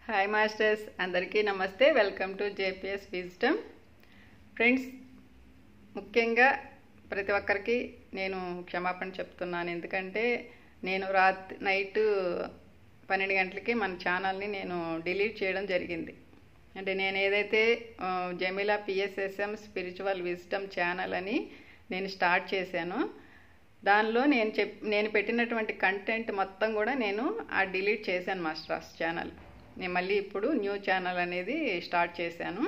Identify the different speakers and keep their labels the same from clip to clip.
Speaker 1: Hi masters, అందరికీ నమస్తే. Welcome to JPS wisdom. Friends, ముఖ్యంగా ప్రతి ఒక్కరికి నేను క్షమాపణ చెప్తున్నాను. ఎందుకంటే నేను నైట్ 12 గంటలకి మన ఛానల్ని నేను డిలీట్ చేయడం జరిగింది. అంటే నేను ఏదైతే Jamila PSSM spiritual wisdom channel అని నేను స్టార్ట్ చేశానో దానిలో నేను పెట్టినటువంటి కంటెంట్ మొత్తం కూడా నేను డిలీట్ చేశాను మాస్టర్స్ ఛానల్. నేను మళ్ళీ ఇప్పుడు న్యూ ఛానల్ అనేది స్టార్ట్ చేశాను.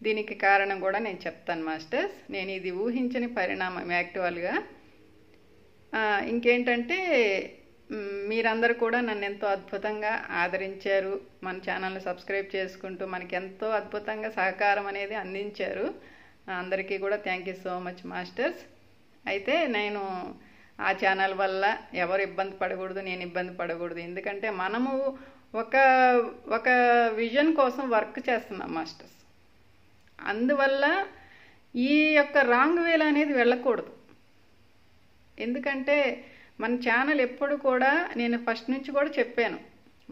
Speaker 1: దీనికి కారణం కూడా నేను చెప్తాను మాస్టర్స్. నేను ఇది ఊహించని పరిణామం యాక్చువల్గా. ఇంకేంటంటే మీరందరూ కూడా నన్ను ఎంతో అద్భుతంగా ఆదరించారు. మన ఛానల్ని సబ్స్క్రైబ్ చేసుకుంటూ మనకి ఎంతో అద్భుతంగా సహకారం అనేది అందించారు. అందరికీ కూడా thank you so much masters. అయితే నేను ఆ ఛానల్ వల్ల ఎవరు ఇబ్బంది పడకూడదు, నేను ఇబ్బంది పడకూడదు. ఎందుకంటే మనము ఒక విజన్ కోసం వర్క్ చేస్తున్నాం మాస్టర్స్. అందువల్ల ఈ యొక్క రాంగ్ వేలో అనేది వెళ్ళకూడదు. ఎందుకంటే మన ఛానల్ ఎప్పుడు కూడా నేను ఫస్ట్ నుంచి కూడా చెప్పాను,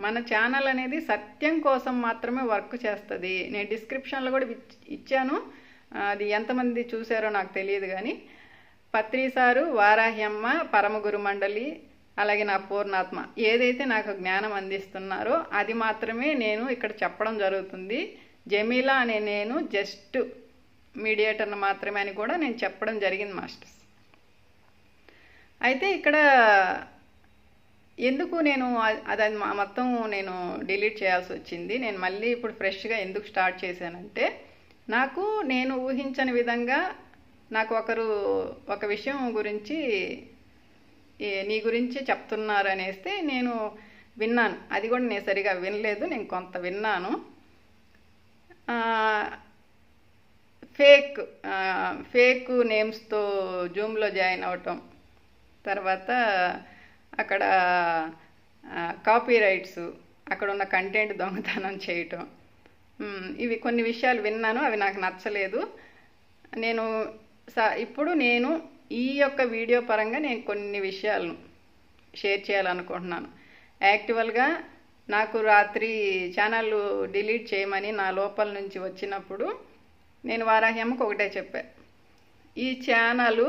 Speaker 1: మన ఛానల్ అనేది సత్యం కోసం మాత్రమే వర్క్ చేస్తుంది. నేను డిస్క్రిప్షన్లో కూడా ఇచ్చాను. అది ఎంతమంది చూసారో నాకు తెలియదు కానీ పత్రి సారు, వారాహ్యమ్మ, పరమగురు మండలి, అలాగే నా పూర్ణాత్మ ఏదైతే నాకు జ్ఞానం అందిస్తున్నారో అది మాత్రమే నేను ఇక్కడ చెప్పడం జరుగుతుంది. జమీలా అనే నేను జస్ట్ మీడియేటర్ని మాత్రమే అని కూడా నేను చెప్పడం జరిగింది మాస్టర్స్. అయితే ఇక్కడ ఎందుకు నేను అది మొత్తం నేను డిలీట్ చేయాల్సి వచ్చింది, నేను మళ్ళీ ఇప్పుడు ఫ్రెష్గా ఎందుకు స్టార్ట్ చేశానంటే, నేను ఊహించని విధంగా నాకు ఒకరు ఒక విషయం గురించి నీ గురించి చెప్తున్నారు అనేస్తే నేను విన్నాను. అది కూడా నేను సరిగా వినలేదు, నేను కొంత విన్నాను. ఫేక్ నేమ్స్తో జూమ్లో జాయిన్ అవటం, తర్వాత అక్కడ కాపీ రైట్స్, అక్కడ ఉన్న కంటెంట్ దొంగతనం చేయటం, ఇవి కొన్ని విషయాలు విన్నాను. అవి నాకు నచ్చలేదు. ఇప్పుడు నేను ఈ యొక్క వీడియో పరంగా నేను కొన్ని విషయాలను షేర్ చేయాలనుకుంటున్నాను. యాక్చువల్గా నాకు రాత్రి ఛానల్ డిలీట్ చేయమని నా లోపల నుంచి వచ్చినప్పుడు నేను వారాహ్యమ్మకు ఒకటే చెప్పా, ఈ ఛానల్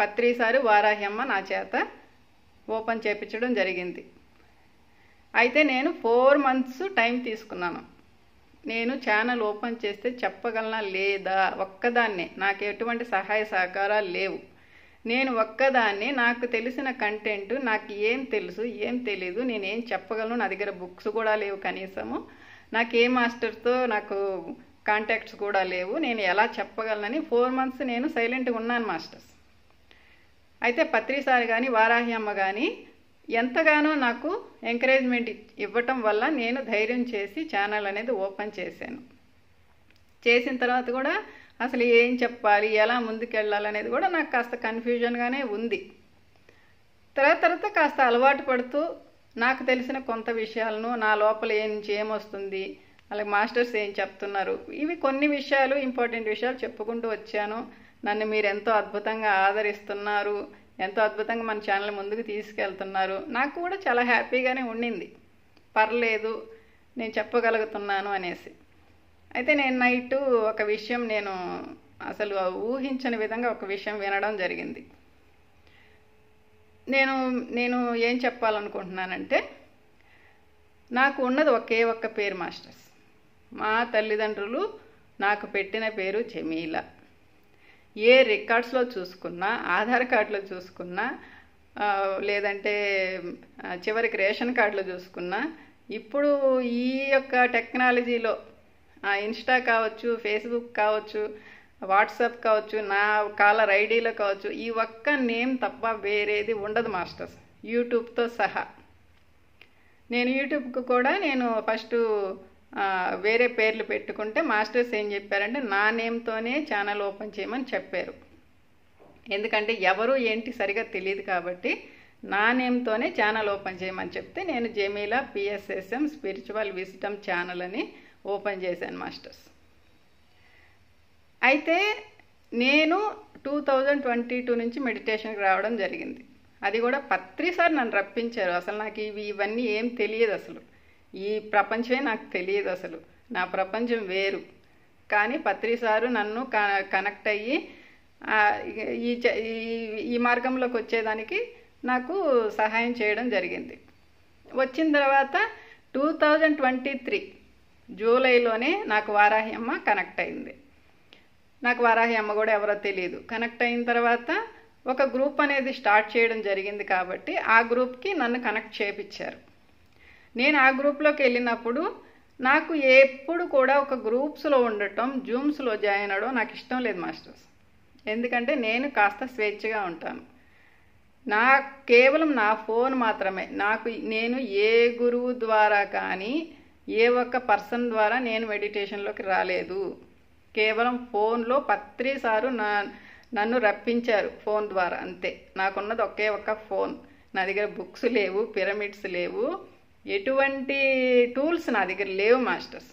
Speaker 1: పత్రిసారి వారాహ్యమ్మ నా చేత ఓపెన్ చేయించడం జరిగింది. అయితే నేను 4 months టైం తీసుకున్నాను. నేను ఛానల్ ఓపెన్ చేస్తే చెప్పగలనా లేదా, ఒక్కదాన్నే, నాకు ఎటువంటి సహాయ సహకారాలు లేవు. నేను ఒక్కదాన్ని, నాకు తెలిసిన కంటెంట్, నాకు ఏం తెలుసు ఏం తెలీదు, నేనేం చెప్పగలను, నా దగ్గర బుక్స్ కూడా లేవు, కనీసము నాకు ఏ మాస్టర్తో నాకు కాంటాక్ట్స్ కూడా లేవు, నేను ఎలా చెప్పగలనని 4 months నేను సైలెంట్గా ఉన్నాను మాస్టర్స్. అయితే పత్రిసారి కానీ వారాహి అమ్మ కానీ ఎంతగానో నాకు ఎంకరేజ్మెంట్ ఇవ్వటం వల్ల నేను ధైర్యం చేసి ఛానల్ అనేది ఓపెన్ చేశాను. చేసిన తర్వాత కూడా అసలు ఏం చెప్పాలి, ఎలా ముందుకెళ్ళాలనేది కూడా నాకు కాస్త కన్ఫ్యూజన్గానే ఉంది. తర్వాత కాస్త అలవాటు పడుతూ నాకు తెలిసిన కొంత విషయాలను, నా లోపల ఏమొస్తుంది, అలాగే మాస్టర్స్ ఏం చెప్తున్నారు, ఇవి కొన్ని విషయాలు, ఇంపార్టెంట్ విషయాలు చెప్పుకుంటూ వచ్చాను. నన్ను మీరు ఎంతో అద్భుతంగా ఆదరిస్తున్నారు, ఎంతో అద్భుతంగా మన ఛానల్ ముందుకు తీసుకెళ్తున్నారు. నాకు కూడా చాలా హ్యాపీగానే ఉండింది, పర్లేదు నేను చెప్పగలుగుతున్నాను అనేసి. అయితే నేను నైట్ ఒక విషయం, నేను అసలు ఊహించని విధంగా ఒక విషయం వినడం జరిగింది. నేను ఏం చెప్పాలనుకుంటున్నానంటే, నాకు ఉన్నది ఒక్క పేరు మాస్టర్స్. మా తల్లిదండ్రులు నాకు పెట్టిన పేరు జమీలా. ఏ రికార్డ్స్లో చూసుకున్నా, ఆధార్ కార్డులో చూసుకున్నా, లేదంటే చివరికి రేషన్ కార్డులో చూసుకున్నా, ఇప్పుడు ఈ యొక్క టెక్నాలజీలో ఇన్స్టా కావచ్చు, ఫేస్బుక్ కావచ్చు, వాట్సాప్ కావచ్చు, నా కాలర్ ఐడీలో కావచ్చు, ఈ ఒక్క నేమ్ తప్ప వేరేది ఉండదు మాస్టర్స్, యూట్యూబ్తో సహా. నేను యూట్యూబ్కు కూడా నేను ఫస్ట్ వేరే పేర్లు పెట్టుకుంటే మాస్టర్స్ ఏం చెప్పారంటే నా నేమ్తోనే ఛానల్ ఓపెన్ చేయమని చెప్పారు. ఎందుకంటే ఎవరు ఏంటి సరిగా తెలియదు కాబట్టి నా నేమ్తోనే ఛానల్ ఓపెన్ చేయమని చెప్తే నేను Jamila PSSM spiritual wisdom channel అని ఓపెన్ చేశాను మాస్టర్స్. అయితే నేను 2022 నుంచి మెడిటేషన్కి రావడం జరిగింది. అది కూడా పత్రిసారి నన్ను రప్పించారు. అసలు నాకు ఇవన్నీ ఏం తెలియదు. అసలు ఈ ప్రపంచమే నాకు తెలియదు అసలు. నా ప్రపంచం వేరు. కానీ పత్రి సారు నన్ను కనెక్ట్ అయ్యి ఈ మార్గంలోకి వచ్చేదానికి నాకు సహాయం చేయడం జరిగింది. వచ్చిన తర్వాత 2023 జూలైలోనే నాకు వారాహి అమ్మ కనెక్ట్ అయింది. నాకు వారాహి అమ్మ కూడా ఎవరో తెలియదు. కనెక్ట్ అయిన తర్వాత ఒక గ్రూప్ అనేది స్టార్ట్ చేయడం జరిగింది కాబట్టి ఆ గ్రూప్కి నన్ను కనెక్ట్ చేయించారు. నేను ఆ గ్రూప్లోకి వెళ్ళినప్పుడు నాకు ఎప్పుడు కూడా ఒక గ్రూప్స్లో ఉండటం, జూమ్స్లో జాయిన్ అవ్వడం నాకు ఇష్టం లేదు మాస్టర్స్. ఎందుకంటే నేను కాస్త స్వేచ్ఛగా ఉంటాను. కేవలం నా ఫోన్ మాత్రమే నేను ఏ గురువు ద్వారా కానీ ఏ ఒక్క పర్సన్ ద్వారా నేను మెడిటేషన్లోకి రాలేదు. కేవలం ఫోన్లో పత్రి సారు నన్ను రప్పించారు ఫోన్ ద్వారా, అంతే. నాకున్నది ఒకే ఒక్క ఫోన్. నా దగ్గర బుక్స్ లేవు, పిరమిడ్స్ లేవు, ఎటువంటి టూల్స్ నా దగ్గర లేవు మాస్టర్స్.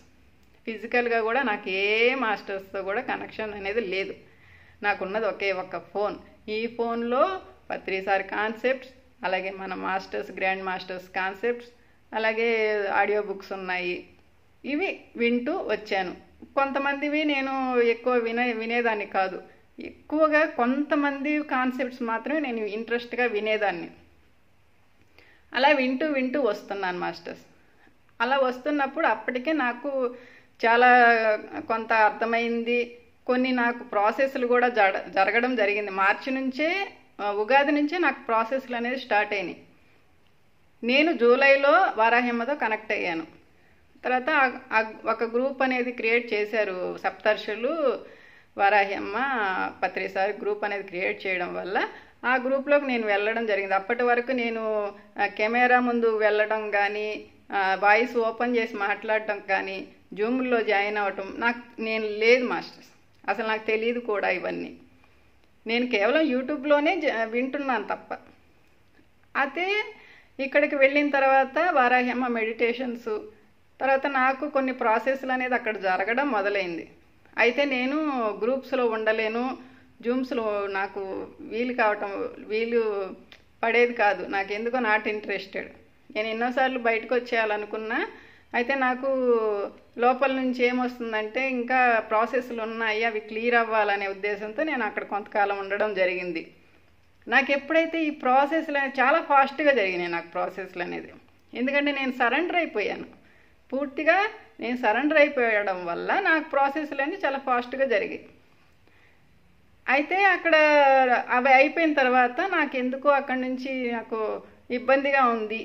Speaker 1: ఫిజికల్గా కూడా నాకు ఏ మాస్టర్స్తో కూడా కనెక్షన్ అనేది లేదు. నాకున్నది ఒకే ఒక్క ఫోన్. ఈ ఫోన్లో పత్రి సార్ కాన్సెప్ట్స్, అలాగే మన మాస్టర్స్, గ్రాండ్ మాస్టర్స్ కాన్సెప్ట్స్, అలాగే ఆడియో బుక్స్ ఉన్నాయి. ఇవి వింటూ వచ్చాను. కొంతమందివి నేను ఎక్కువ వినేదాన్ని కాదు. ఎక్కువగా కొంతమంది కాన్సెప్ట్స్ మాత్రమే నేను ఇంట్రెస్ట్గా వినేదాన్ని. అలా వింటూ వస్తున్నాను మాస్టర్స్. అలా వస్తున్నప్పుడు అప్పటికే నాకు చాలా కొంత అర్థమైంది. కొన్ని నాకు ప్రాసెస్లు కూడా జరగడం జరిగింది. మార్చి నుంచే, ఉగాది నుంచే నాకు ప్రాసెస్లు అనేది స్టార్ట్ అయినాయి. నేను జూలైలో వారాహిమ్మతో కనెక్ట్ అయ్యాను. తర్వాత ఒక గ్రూప్ అనేది క్రియేట్ చేశారు సప్తర్షులు, వారాహిమ్మ, పత్రి సార్ గ్రూప్ అనేది క్రియేట్ చేయడం వల్ల ఆ గ్రూప్లోకి నేను వెళ్ళడం జరిగింది. అప్పటి వరకు నేను కెమెరా ముందు వెళ్ళడం కానీ, వాయిస్ ఓపెన్ చేసి మాట్లాడటం కానీ, జూమ్లో జాయిన్ అవ్వటం నేను లేదు మాస్టర్స్. అసలు నాకు తెలియదు కూడా ఇవన్నీ. నేను కేవలం యూట్యూబ్లోనే వింటున్నాను తప్ప. అయితే ఇక్కడికి వెళ్ళిన తర్వాత వారాహిమ్మ మెడిటేషన్స్ తర్వాత నాకు కొన్ని ప్రాసెస్లు అనేది అక్కడ జరగడం మొదలైంది. అయితే నేను గ్రూప్స్లో ఉండలేను, జూమ్స్లో నాకు వీలు పడేది కాదు. నాకు ఎందుకో నాట్ ఇంట్రెస్టెడ్. నేను ఎన్నోసార్లు బయటకు వచ్చేయాలనుకున్నా. అయితే నాకు లోపల నుంచి ఏమొస్తుందంటే ఇంకా ప్రాసెస్లు ఉన్నాయి, అవి క్లియర్ అవ్వాలనే ఉద్దేశంతో నేను అక్కడ కొంతకాలం ఉండడం జరిగింది. నాకు ఎప్పుడైతే ఈ ప్రాసెస్లు అనేది చాలా ఫాస్ట్గా జరిగినాయి నాకు ప్రాసెస్లు అనేది. ఎందుకంటే నేను సరెండర్ అయిపోయాను. పూర్తిగా నేను సరెండర్ అయిపోయడం వల్ల నాకు ప్రాసెస్లు అనేది చాలా ఫాస్ట్గా జరిగాయి. అయితే అక్కడ అవి అయిపోయిన తర్వాత నాకు ఎందుకో అక్కడి నుంచి నాకు ఇబ్బందిగా ఉంది.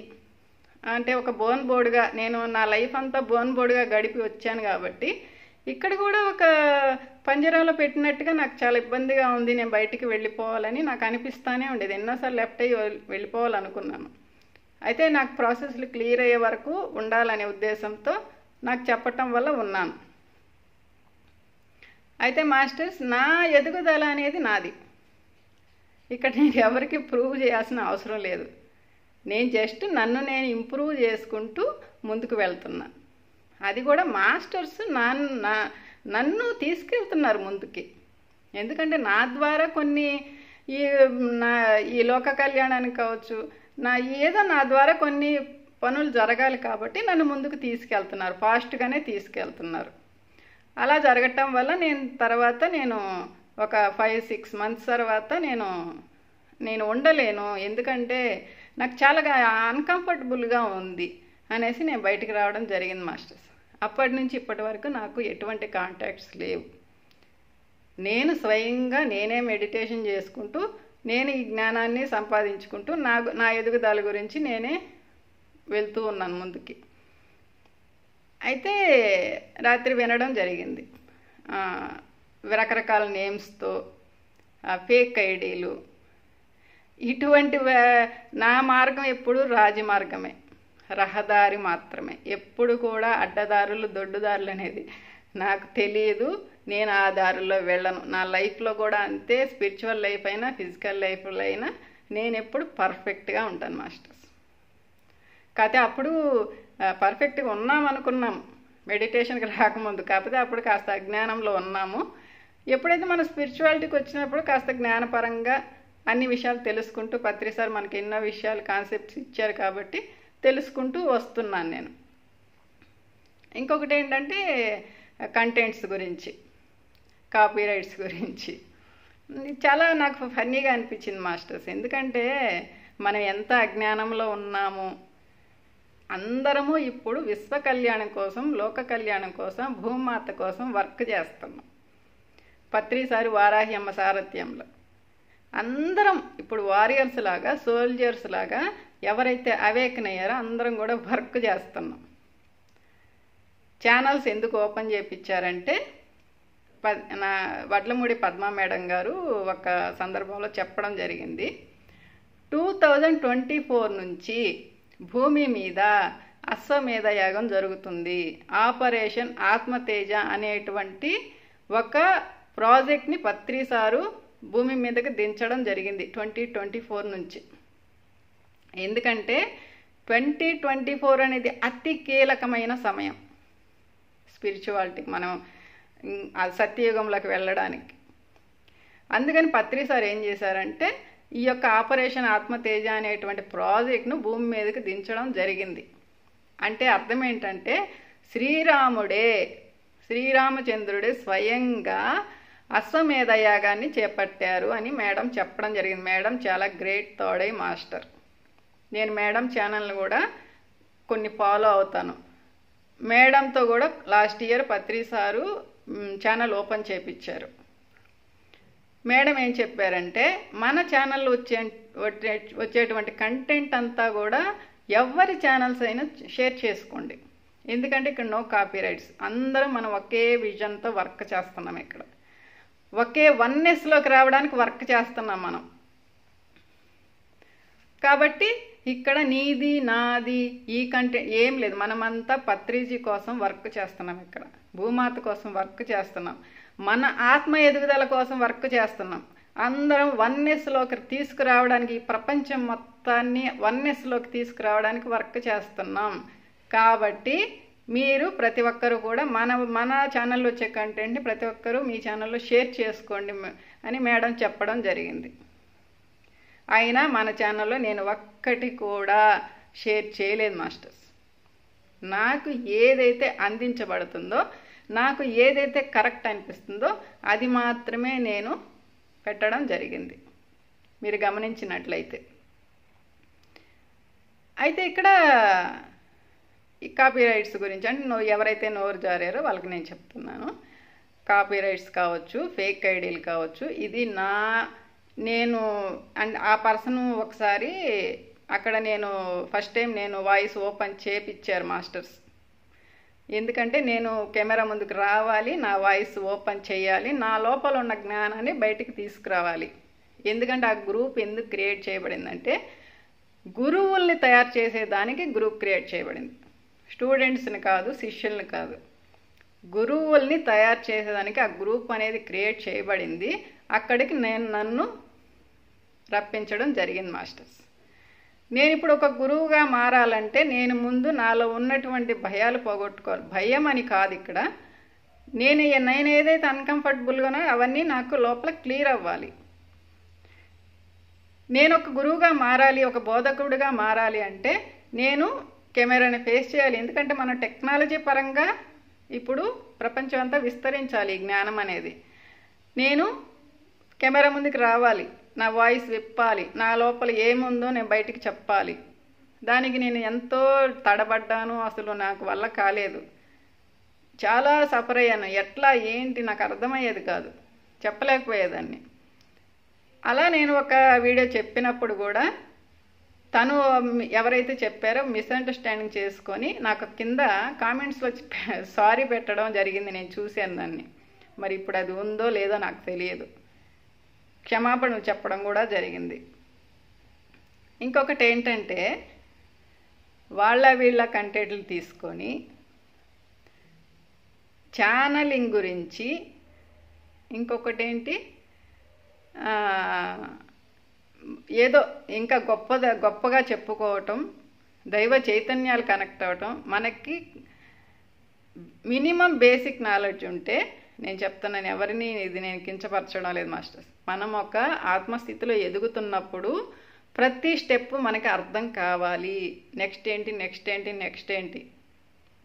Speaker 1: అంటే ఒక బోన్ బోర్డుగా నేను నా లైఫ్ అంతా బోన్ బోర్డుగా గడిపి వచ్చాను కాబట్టి ఇక్కడ కూడా ఒక పంజరంలో పెట్టినట్టుగా నాకు చాలా ఇబ్బందిగా ఉంది. నేను బయటికి వెళ్ళిపోవాలని నాకు అనిపిస్తూనే ఉండేది. ఎన్నోసార్లు లెఫ్ట్ అయ్యి వెళ్ళిపోవాలనుకున్నాను. అయితే నాకు ప్రాసెస్లు క్లియర్ అయ్యే వరకు ఉండాలనే ఉద్దేశంతో నాకు చెప్పటం వల్ల ఉన్నాను. అయితే మాస్టర్స్, నా ఎదుగుదల అనేది నాది. ఇక్కడ నేను ఎవరికి ప్రూవ్ చేయాల్సిన అవసరం లేదు. నేను జస్ట్ నన్ను నేను ఇంప్రూవ్ చేసుకుంటూ ముందుకు వెళ్తున్నా. అది కూడా మాస్టర్స్ నన్ను తీసుకెళ్తున్నారు ముందుకి. ఎందుకంటే నా ద్వారా కొన్ని ఈ లోక కళ్యాణానికి కావచ్చు, ఏదో నా ద్వారా కొన్ని పనులు జరగాలి కాబట్టి నన్ను ముందుకు తీసుకెళ్తున్నారు, ఫాస్ట్గానే తీసుకెళ్తున్నారు. అలా జరగటం వల్ల నేను ఒక 5-6 మంత్స్ తర్వాత నేను ఉండలేను. ఎందుకంటే నాకు చాలా అన్కంఫర్టబుల్గా ఉంది అనేసి నేను బయటికి రావడం జరిగింది మాస్టర్స్. అప్పటి నుంచి ఇప్పటి వరకు నాకు ఎటువంటి కాంటాక్ట్స్ లేవు. నేను స్వయంగా నేనే మెడిటేషన్ చేసుకుంటూ నేను ఈ జ్ఞానాన్ని సంపాదించుకుంటూ నా ఎదుగుదల గురించి నేనే వెళ్తూ ఉన్నాను ముందుకి. అయితే రాత్రి వినడం జరిగింది రకరకాల నేమ్స్తో ఫేక్ ఐడీలు. ఇటువంటి నా మార్గం ఎప్పుడు రాజమార్గమే, రహదారి మాత్రమే. ఎప్పుడు కూడా అడ్డదారులు, దొడ్డుదారులు అనేది నాకు తెలియదు. నేను ఆ దారుల్లో వెళ్ళను. నా లైఫ్లో కూడా అంతే. స్పిరిచువల్ లైఫ్ అయినా ఫిజికల్ లైఫ్లో అయినా నేను ఎప్పుడు పర్ఫెక్ట్గా ఉంటాను మాస్టర్స్. కాకపోతే అప్పుడు పర్ఫెక్ట్గా ఉన్నామనుకున్నాం మెడిటేషన్కి రాకముందు. కాకపోతే అప్పుడు కాస్త అజ్ఞానంలో ఉన్నాము. ఎప్పుడైతే మన స్పిరిచువాలిటీకి వచ్చినప్పుడు కాస్త జ్ఞానపరంగా అన్ని విషయాలు తెలుసుకుంటూ, పత్రి సార్ మనకి ఎన్నో విషయాలు కాన్సెప్ట్స్ ఇచ్చారు కాబట్టి తెలుసుకుంటూ వస్తున్నాను నేను. ఇంకొకటి ఏంటంటే కంటెంట్స్ గురించి, కాపీరైట్స్ గురించి. చాలా నాకు ఫన్నీగా అనిపించింది మాస్టర్స్. ఎందుకంటే మనం ఎంత అజ్ఞానంలో ఉన్నాము. అందరము ఇప్పుడు విశ్వ కళ్యాణం కోసం, లోక కళ్యాణం కోసం, భూమాత కోసం వర్క్ చేస్తున్నాం. పత్రిసారి వారాహి అమ్మ సారథ్యంలో అందరం ఇప్పుడు వారియర్స్ లాగా, సోల్జర్స్ లాగా ఎవరైతే అవేకన్ అయ్యారో అందరం కూడా వర్క్ చేస్తున్నాం. ఛానల్స్ ఎందుకు ఓపెన్ చేయించారంటే నా వడ్లమూడి పద్మా మేడం గారు ఒక సందర్భంలో చెప్పడం జరిగింది. 2024 నుంచి భూమి మీద అశ్వమేధ యాగం జరుగుతుంది. ఆపరేషన్ ఆత్మతేజ అనేటువంటి ఒక ప్రాజెక్ట్ని పత్రిసారు భూమి మీదకి దించడం జరిగింది 2024 నుంచి. ఎందుకంటే 2024 అనేది అతి కీలకమైన సమయం స్పిరిచువాలిటీకి, మనం సత్యయుగంలోకి వెళ్ళడానికి. అందుకని పత్రిసారు ఏం చేశారంటే ఈ యొక్క ఆపరేషన్ ఆత్మతేజ అనేటువంటి ప్రాజెక్ట్ను భూమి మీదకి దించడం జరిగింది. అంటే అర్థం ఏంటంటే శ్రీరామచంద్రుడే స్వయంగా అశ్వమేధ యాగాన్ని చేపట్టారు అని మేడం చెప్పడం జరిగింది. మేడం చాలా గ్రేట్ తోడై మాస్టర్. నేను మేడం ఛానల్ని కూడా కొన్ని ఫాలో అవుతాను. మేడంతో కూడా last year Patri sir channel open చేయించారు. మేడం ఏం చెప్పారంటే మన ఛానల్లో వచ్చేటువంటి కంటెంట్ అంతా కూడా ఎవరి ఛానల్స్ అయినా షేర్ చేసుకోండి. ఎందుకంటే ఇక్కడ నో కాపీరైట్స్. అందరం మనం ఒకే విజన్తో వర్క్ చేస్తున్నాం. ఇక్కడ ఒకే వన్నెస్లోకి రావడానికి వర్క్ చేస్తున్నాం మనం. కాబట్టి ఇక్కడ నీది నాది ఈ కంటెంట్ ఏం లేదు. మనమంతా పత్రిజీ కోసం వర్క్ చేస్తున్నాం. ఇక్కడ భూమాత కోసం వర్క్ చేస్తున్నాం. మన ఆత్మ ఎదుగుదల కోసం వర్క్ చేస్తున్నాం. అందరం వన్నెస్లోకి తీసుకురావడానికి, ఈ ప్రపంచం మొత్తాన్ని వన్నెస్లోకి తీసుకురావడానికి వర్క్ చేస్తున్నాం. కాబట్టి మీరు ప్రతి ఒక్కరు కూడా మన ఛానల్లో వచ్చే కంటెంట్ని ప్రతి ఒక్కరూ మీ ఛానల్లో షేర్ చేసుకోండి అని మేడం చెప్పడం జరిగింది. అయినా మన ఛానల్లో నేను ఒక్కటి కూడా షేర్ చేయలేదు మాస్టర్స్. నాకు ఏదైతే అందించబడుతుందో, నాకు ఏదైతే కరెక్ట్ అనిపిస్తుందో అది మాత్రమే నేను పెట్టడం జరిగింది, మీరు గమనించినట్లయితే. అయితే ఇక్కడ ఈ కాపీరైట్స్ గురించి అంటే ఎవరైతే నోరు జారారో వాళ్ళకి నేను చెప్తున్నాను. కాపీరైట్స్ కావచ్చు, ఫేక్ ఐడీలు కావచ్చు, ఇది నేను అండ్ ఆ పర్సన్ ఒకసారి అక్కడ నేను ఫస్ట్ టైం నేను వాయిస్ ఓపెన్ చేపిచ్చారు మాస్టర్స్. ఎందుకంటే నేను కెమెరా ముందుకు రావాలి, నా వాయిస్ ఓపెన్ చేయాలి, నా లోపల ఉన్న జ్ఞానాన్ని బయటికి తీసుకురావాలి. ఎందుకంటే ఆ గ్రూప్ ఎందుకు క్రియేట్ చేయబడిందంటే గురువుల్ని తయారు చేసేదానికి గ్రూప్ క్రియేట్ చేయబడింది. స్టూడెంట్స్ని కాదు, శిష్యుల్ని కాదు, గురువుల్ని తయారు చేసేదానికి ఆ గ్రూప్ అనేది క్రియేట్ చేయబడింది. అక్కడికి నన్ను రప్పించడం జరిగింది మాస్టర్స్. నేను ఇప్పుడు ఒక గురువుగా మారాలంటే నేను ముందు నాలో ఉన్నటువంటి భయాలు పోగొట్టుకోవాలి. భయం అని కాదు, ఇక్కడ నేను ఏదైతే అన్కంఫర్టబుల్గానో అవన్నీ నాకు లోపల క్లియర్ అవ్వాలి. నేను ఒక గురువుగా మారాలి, ఒక బోధకుడిగా మారాలి అంటే నేను కెమెరాని ఫేస్ చేయాలి. ఎందుకంటే మన టెక్నాలజీ పరంగా ఇప్పుడు ప్రపంచం అంతా విస్తరించాలి ఈ జ్ఞానం అనేది. నేను కెమెరా ముందుకు రావాలి, నా వాయిస్ విప్పాలి, నా లోపల ఏముందో నేను బయటికి చెప్పాలి. దానికి నేను ఎంతో తడబడ్డాను, అసలు నాకు వల్ల కాలేదు, చాలా సఫర్ అయ్యాను. ఎట్లా ఏంటి నాకు అర్థమయ్యేది కాదు, చెప్పలేకపోయేదాన్ని. అలా నేను ఒక వీడియో చెప్పినప్పుడు కూడా తను ఎవరైతే చెప్పారో మిస్అండర్స్టాండింగ్ చేసుకొని నాకు కింద కామెంట్స్లో సారీ పెట్టడం జరిగింది. నేను చూశాను దాన్ని. మరి ఇప్పుడు అది ఉందో లేదో నాకు తెలియదు. క్షమాపణ చెప్పడం కూడా జరిగింది. ఇంకొకటి ఏంటంటే వీళ్ళ కంటెంట్లు తీసుకొని ఛానలింగ్ గురించి ఇంకొకటి ఏంటి ఏదో ఇంకా గొప్పగా చెప్పుకోవటం, దైవ చైతన్యాలు కనెక్ట్ అవ్వటం. మనకి మినిమం బేసిక్ నాలెడ్జ్ ఉంటే, నేను చెప్తున్నాను ఎవరిని ఇది నేను కించపరచడం లేదు మాస్టర్స్, మనం ఒక ఆత్మస్థితిలో ఎదుగుతున్నప్పుడు ప్రతి స్టెప్ మనకి అర్థం కావాలి. నెక్స్ట్ ఏంటి.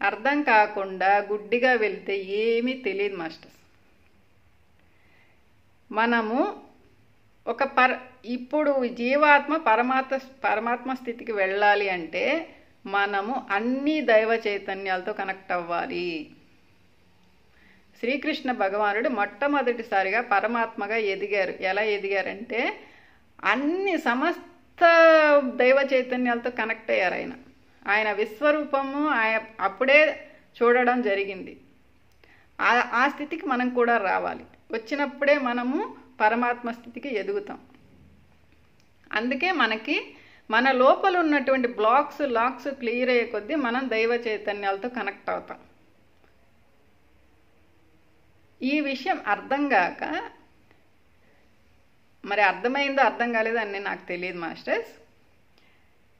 Speaker 1: అర్థం కాకుండా గుడ్డిగా వెళ్తే ఏమీ తెలియదు మాస్టర్స్. మనము ఇప్పుడు జీవాత్మ పరమాత్మ స్థితికి వెళ్ళాలి అంటే మనము అన్ని దైవ చైతన్యాలతో కనెక్ట్ అవ్వాలి. శ్రీకృష్ణ భగవానుడు మొట్టమొదటిసారిగా పరమాత్మగా ఎదిగారు. ఎలా ఎదిగారంటే అన్ని సమస్త దైవ చైతన్యాలతో కనెక్ట్ అయ్యారు. ఆయన విశ్వరూపము అప్పుడే చూడడం జరిగింది. ఆ స్థితికి మనం కూడా రావాలి. వచ్చినప్పుడే మనము పరమాత్మ స్థితికి ఎదుగుతాం. అందుకే మనకి మన లోపల ఉన్నటువంటి లాక్స్ క్లియర్ అయ్యే కొద్దీ మనం దైవ చైతన్యాలతో కనెక్ట్ అవుతాం. ఈ విషయం అర్థం కాక, మరి అర్థమైందో అర్థం కాలేదో అని నాకు తెలియదు మాస్టర్స్.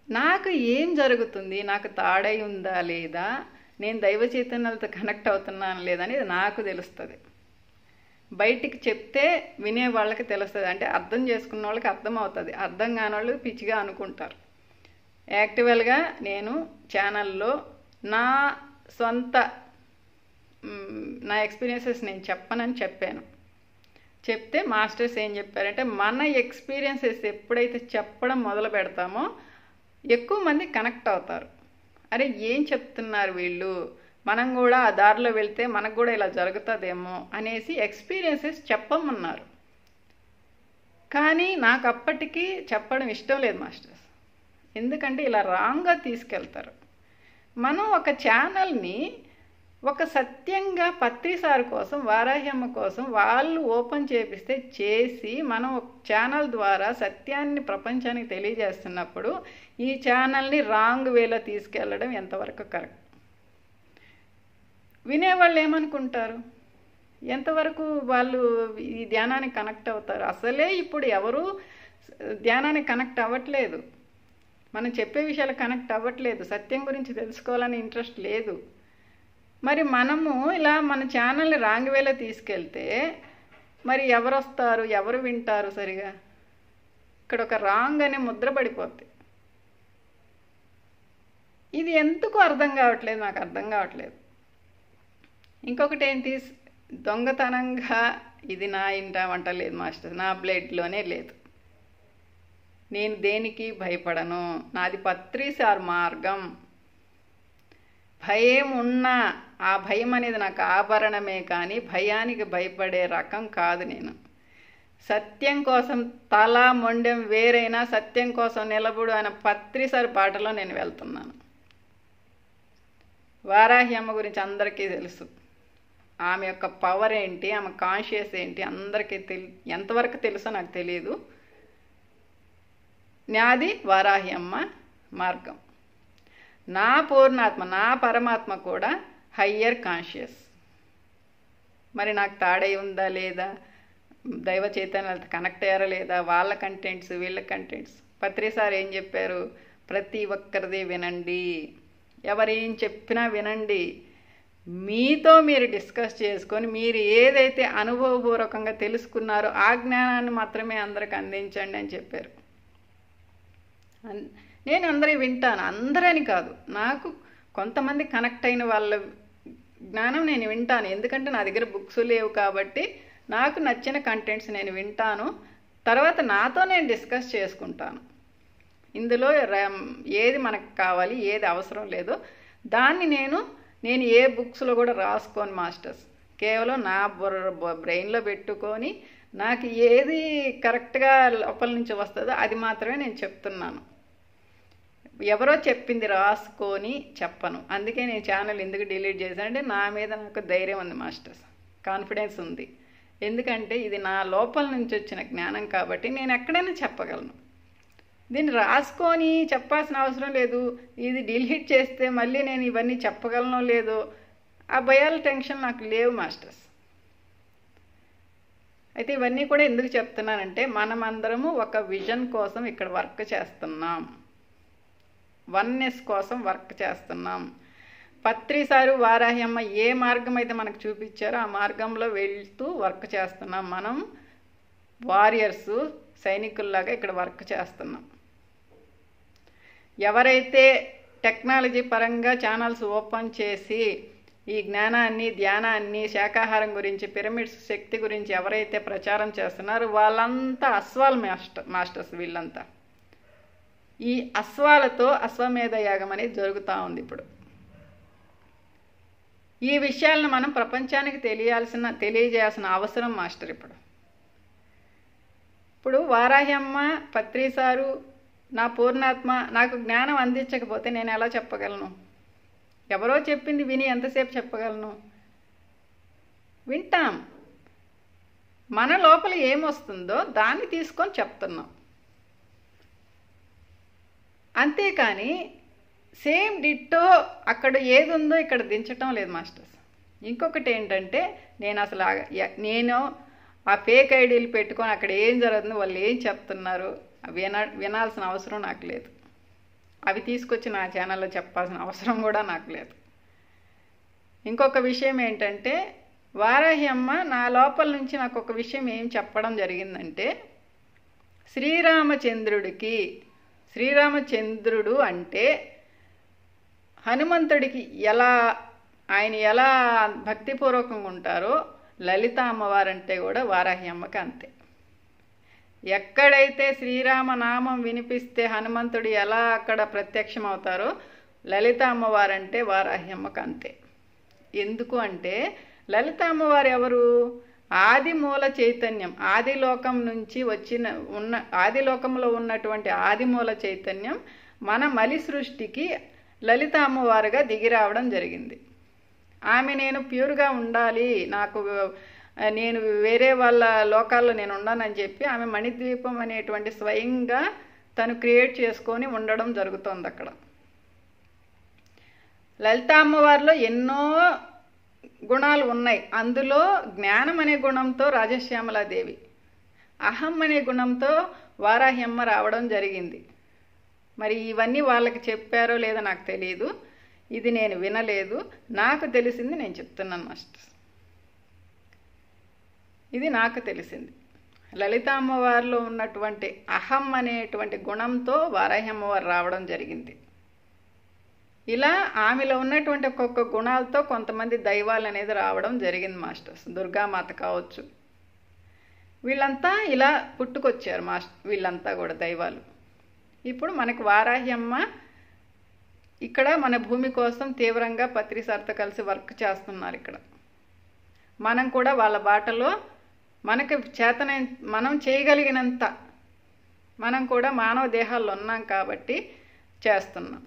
Speaker 1: నాకు ఏం జరుగుతుంది, నాకు తాడై ఉందా లేదా, నేను దైవ చైతన్యాలతో కనెక్ట్ అవుతున్నాను లేదా అనేది నాకు తెలుస్తుంది. బయటికి చెప్తే వినే వాళ్ళకి తెలుస్తుంది, అంటే అర్థం చేసుకున్న వాళ్ళకి అర్థమవుతుంది. అర్థం కాని వాళ్ళు పిచ్చిగా అనుకుంటారు. యాక్చువల్గా నేను ఛానల్లో నా సొంత నా ఎక్స్పీరియన్సెస్ నేను చెప్పనని చెప్పాను. చెప్తే మాస్టర్స్ ఏం చెప్పారంటే, మన ఎక్స్పీరియన్సెస్ ఎప్పుడైతే చెప్పడం మొదలు పెడతామో ఎక్కువ మంది కనెక్ట్ అవుతారు. అరే ఏం చెప్తున్నారు వీళ్ళు, మనం కూడా ఆ దారిలో వెళ్తే మనకు కూడా ఇలా జరుగుతుందేమో అనేసి ఎక్స్పీరియన్సెస్ చెప్పమన్నారు. కానీ నాకు అప్పటికి చెప్పడం ఇష్టం లేదు మాస్టర్స్. ఎందుకంటే ఇలా రాంగ్గా తీసుకెళ్తారు. మనం ఒక ఛానల్ని ఒక సత్యంగా పత్రిసార్ కోసం, వారాహ్యమ్మ కోసం వాళ్ళు ఓపెన్ చేపిస్తే చేసి మనం ఒక ఛానల్ ద్వారా సత్యాన్ని ప్రపంచానికి తెలియజేస్తున్నప్పుడు ఈ ఛానల్ని రాంగ్ వేలో తీసుకెళ్ళడం ఎంతవరకు కరెక్ట్? వినేవాళ్ళు ఏమనుకుంటారు? ఎంతవరకు వాళ్ళు ఈ ధ్యానానికి కనెక్ట్ అవుతారు? అసలే ఇప్పుడు ఎవరు ధ్యానానికి కనెక్ట్ అవ్వట్లేదు. మనం చెప్పే విషయాలు కనెక్ట్ అవ్వట్లేదు. సత్యం గురించి తెలుసుకోవాలని ఇంట్రెస్ట్ లేదు. మరి మనము ఇలా మన ఛానల్ని రాంగ్ వేలో తీసుకెళ్తే మరి ఎవరు వస్తారు, ఎవరు వింటారు? సరిగా ఇక్కడ ఒక రాంగ్ అనే ముద్ర పడిపోద్ది. ఇది ఎందుకు అర్థం కావట్లేదు, నాకు అర్థం కావట్లేదు. ఇంకొకటి ఏంటి, దొంగతనంగా ఇది నా ఇంట వంట లేదు మాస్టర్, నా బ్లడ్లోనే లేదు. నేను దేనికి భయపడను. నాది పత్రిసార్ మార్గం. భయం ఉన్నా ఆ భయం అనేది నాకు ఆభరణమే, కానీ భయానికి భయపడే రకం కాదు నేను. సత్యం కోసం తల మొండెం వేరైనా సత్యం కోసం నిలబడు అనే పత్రిసార్ బాటలో నేను వెళ్తున్నాను. వారాహి అమ్మ గురించి అందరికీ తెలుసు. ఆమె యొక్క పవర్ ఏంటి, ఆమె కాన్షియస్ ఏంటి అందరికీ ఎంతవరకు తెలుసో నాకు తెలియదు. నాది వారాహి అమ్మ మార్గం. నా పూర్ణాత్మ, నా పరమాత్మ కూడా హయ్యర్ కాన్షియస్. మరి నాకు తాడై ఉందా లేదా, దైవ చైతన్యాలతో కనెక్ట్ అయ్యారా లేదా, వాళ్ళ కంటెంట్స్ వీళ్ళ కంటెంట్స్. పత్రిసార్ ఏం చెప్పారు, ప్రతి ఒక్కరిది వినండి, ఎవరేం చెప్పినా వినండి, మీతో మీరు డిస్కస్ చేసుకొని మీరు ఏదైతే అనుభవపూర్వకంగా తెలుసుకున్నారో ఆ జ్ఞానాన్ని మాత్రమే అందరికి అందించండి అని చెప్పారు. నేను అందరూ వింటాను, అందరని కాదు, నాకు కొంతమంది కనెక్ట్ అయిన వాళ్ళ జ్ఞానం నేను వింటాను. ఎందుకంటే నా దగ్గర బుక్స్ లేవు కాబట్టి నాకు నచ్చిన కంటెంట్స్ నేను వింటాను. తర్వాత నాతో నేను డిస్కస్ చేసుకుంటాను. ఇందులో ఏది మనకు కావాలి, ఏది అవసరం లేదో దాన్ని నేను ఏ బుక్స్లో కూడా రాసుకోను మాస్టర్స్. కేవలం నా బ్రెయిన్లో పెట్టుకొని నాకు ఏది కరెక్ట్గా లోపల నుంచి వస్తుందో అది మాత్రమే నేను చెప్తున్నాను. ఎవరో చెప్పింది రాసుకొని చెప్పను. అందుకే నేను ఛానల్ ఎందుకు డిలీట్ చేశానంటే నా మీద నాకు ధైర్యం ఉంది మాస్టర్స్, కాన్ఫిడెన్స్ ఉంది. ఎందుకంటే ఇది నా లోపల నుంచి వచ్చిన జ్ఞానం కాబట్టి నేను ఎక్కడైనా చెప్పగలను. దీన్ని రాసుకొని చెప్పాల్సిన అవసరం లేదు. ఇది డిలీట్ చేస్తే మళ్ళీ నేను ఇవన్నీ చెప్పగలనో లేదో ఆ భయాల టెన్షన్ నాకు లేవు మాస్టర్స్. అయితే ఇవన్నీ కూడా ఎందుకు చెప్తున్నానంటే మనమందరము ఒక విజన్ కోసం ఇక్కడ వర్క్ చేస్తున్నాం, వన్నెస్ కోసం వర్క్ చేస్తున్నాం. పత్రిసారు వారాహి అమ్మ ఏ మార్గం అయితే మనకు చూపించారో ఆ మార్గంలో వెళ్తూ వర్క్ చేస్తున్నాం. మనం వారియర్స్, సైనికుల్లాగా ఇక్కడ వర్క్ చేస్తున్నాం. ఎవరైతే టెక్నాలజీ పరంగా ఛానల్స్ ఓపెన్ చేసి ఈ జ్ఞానాన్ని, ధ్యానాన్ని, శాకాహారం గురించి, పిరమిడ్స్ శక్తి గురించి ఎవరైతే ప్రచారం చేస్తున్నారో వాళ్ళంతా అశ్వాల మాస్టర్స్. వీళ్ళంతా ఈ అశ్వాలతో అశ్వమేధ యాగం అనేది జరుగుతూ ఉంది ఇప్పుడు. ఈ విషయాలను మనం ప్రపంచానికి తెలియజేయాల్సిన అవసరం మాస్టర్. ఇప్పుడు వారాహ్యమ్మ, పత్రిసారు, నా పూర్ణాత్మ నాకు జ్ఞానం అందించకపోతే నేను ఎలా చెప్పగలను? ఎవరో చెప్పింది విని ఎంతసేపు చెప్పగలను? వింటాం. మన లోపల ఏమొస్తుందో దాన్ని తీసుకొని చెప్తున్నాం. అంతేకాని సేమ్ డిట్టో అక్కడ ఏది ఉందో ఇక్కడ దించటం లేదు మాస్టర్స్. ఇంకొకటి ఏంటంటే, నేను ఆ ఫేక్ ఐడీలు పెట్టుకొని అక్కడ ఏం జరుగుతుందో, వాళ్ళు ఏం చెప్తున్నారు వినాల్సిన అవసరం నాకు లేదు. అవి తీసుకొచ్చి నా ఛానల్లో చెప్పాల్సిన అవసరం కూడా నాకు లేదు. ఇంకొక విషయం ఏంటంటే, వారాహి అమ్మ నా లోపల నుంచి నాకు ఒక విషయం ఏం చెప్పడం జరిగిందంటే, శ్రీరామచంద్రుడు అంటే హనుమంతుడికి ఆయన ఎలా భక్తిపూర్వకంగా ఉంటారో లలిత అమ్మవారంటే కూడా వారాహి అమ్మకి అంతే. ఎక్కడైతే శ్రీరామనామం వినిపిస్తే హనుమంతుడు ఎలా అక్కడ ప్రత్యక్షం అవుతారో లలిత అమ్మవారంటే వారాహి అమ్మకి అంతే. ఎందుకు అంటే, లలిత అమ్మవారు ఎవరు? ఆది మూల చైతన్యం. ఆదిలోకం నుంచి ఆదిలోకంలో ఉన్నటువంటి ఆదిమూల చైతన్యం మన మలి సృష్టికి లలిత అమ్మవారుగా దిగి రావడం జరిగింది. ఆమె నేను ప్యూర్గా ఉండాలి, నేను వేరే వాళ్ళ లోకాల్లో నేను ఉన్నానని చెప్పి ఆమె మణిద్వీపం అనేటువంటి స్వయంగా తను క్రియేట్ చేసుకొని ఉండడం జరుగుతోంది అక్కడ. లలిత అమ్మవారిలో ఎన్నో గుణాలు ఉన్నాయి. అందులో జ్ఞానం అనే గుణంతో రాజశ్యామలాదేవి, అహం అనే గుణంతో వారాహి అమ్మ రావడం జరిగింది. మరి ఇవన్నీ వాళ్ళకి చెప్పారో లేదో నాకు తెలియదు. ఇది నేను వినలేదు, నాకు తెలిసింది నేను చెప్తున్నాను మాస్టర్స్. ఇది నాకు తెలిసింది. లలిత అమ్మవారిలో ఉన్నటువంటి అహం అనేటువంటి గుణంతో వారాహి అమ్మవారు రావడం జరిగింది. ఇలా ఆమెలో ఉన్నటువంటి ఒక్కొక్క గుణాలతో కొంతమంది దైవాలు అనేది రావడం జరిగింది మాస్టర్స్. దుర్గామాత కావచ్చు, వీళ్ళంతా ఇలా పుట్టుకొచ్చారు వీళ్ళంతా కూడా దైవాలు. ఇప్పుడు మనకు వారాహి అమ్మ ఇక్కడ మన భూమి కోసం తీవ్రంగా పత్రిసార్తో కలిసి వర్క్ చేస్తున్నారు. ఇక్కడ మనం కూడా వాళ్ళ బాటలో మనకు మనం చేయగలిగినంత మనం కూడా మానవ దేహాల్లో ఉన్నాం కాబట్టి చేస్తున్నాం.